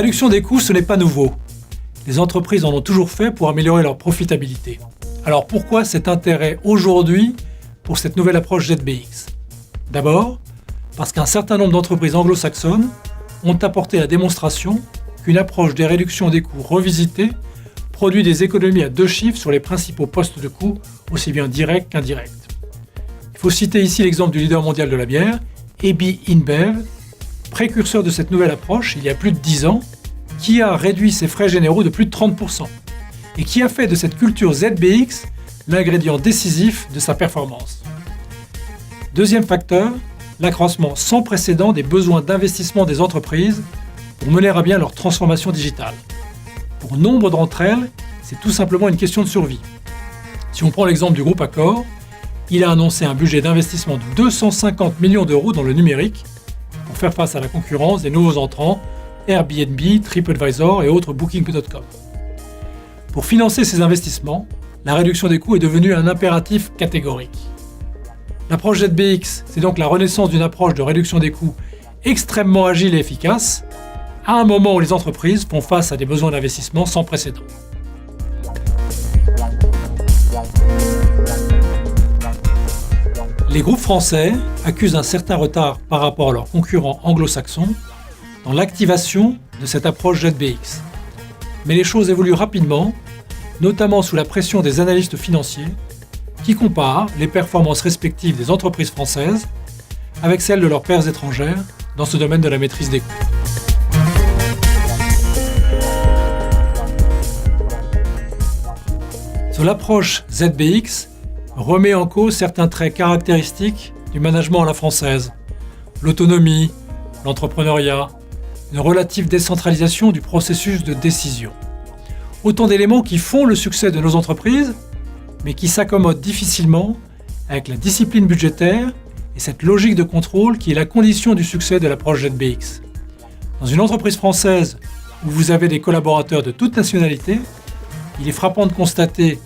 réduction des coûts, ce n'est pas nouveau. Les entreprises en ont toujours fait pour améliorer leur profitabilité. Alors pourquoi cet intérêt aujourd'hui pour cette nouvelle approche ZBX ? D'abord, parce qu'un certain nombre d'entreprises anglo-saxonnes ont apporté la démonstration qu'une approche des réductions des coûts revisitée produit des économies à 2 chiffres sur les principaux postes de coûts, aussi bien directs qu'indirects. Il faut citer ici l'exemple du leader mondial de la bière, AB InBev, précurseur de cette nouvelle approche il y a plus de 10 ans, qui a réduit ses frais généraux de plus de 30% et qui a fait de cette culture ZBX l'ingrédient décisif de sa performance. Deuxième facteur, l'accroissement sans précédent des besoins d'investissement des entreprises pour mener à bien leur transformation digitale. Pour nombre d'entre elles, c'est tout simplement une question de survie. Si on prend l'exemple du groupe Accor, il a annoncé un budget d'investissement de 250 millions d'euros dans le numérique pour faire face à la concurrence des nouveaux entrants Airbnb, TripAdvisor et autres Booking.com. Pour financer ces investissements, la réduction des coûts est devenue un impératif catégorique. L'approche ZBX, c'est donc la renaissance d'une approche de réduction des coûts extrêmement agile et efficace, à un moment où les entreprises font face à des besoins d'investissement sans précédent. Les groupes français accusent un certain retard par rapport à leurs concurrents anglo-saxons dans l'activation de cette approche ZBX. Mais les choses évoluent rapidement, notamment sous la pression des analystes financiers qui comparent les performances respectives des entreprises françaises avec celles de leurs pairs étrangères dans ce domaine de la maîtrise des coûts. L'approche ZBX remet en cause certains traits caractéristiques du management à la française. L'autonomie, l'entrepreneuriat, une relative décentralisation du processus de décision. Autant d'éléments qui font le succès de nos entreprises, mais qui s'accommodent difficilement avec la discipline budgétaire et cette logique de contrôle qui est la condition du succès de l'approche ZBX. Dans une entreprise française où vous avez des collaborateurs de toute nationalité, il est frappant de constater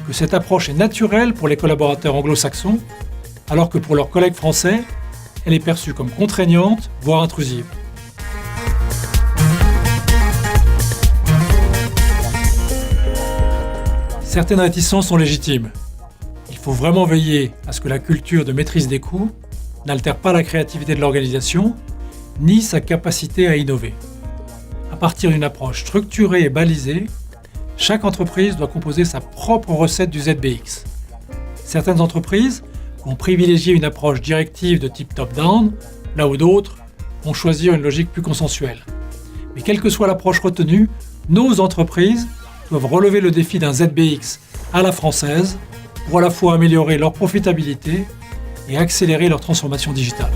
que cette approche est naturelle pour les collaborateurs anglo-saxons, alors que pour leurs collègues français, elle est perçue comme contraignante, voire intrusive. Certaines réticences sont légitimes. Il faut vraiment veiller à ce que la culture de maîtrise des coûts n'altère pas la créativité de l'organisation, ni sa capacité à innover. À partir d'une approche structurée et balisée, chaque entreprise doit composer sa propre recette du ZBX. Certaines entreprises vont privilégier une approche directive de type top-down, là où d'autres vont choisir une logique plus consensuelle. Mais quelle que soit l'approche retenue, nos entreprises doivent relever le défi d'un ZBX à la française pour à la fois améliorer leur profitabilité et accélérer leur transformation digitale.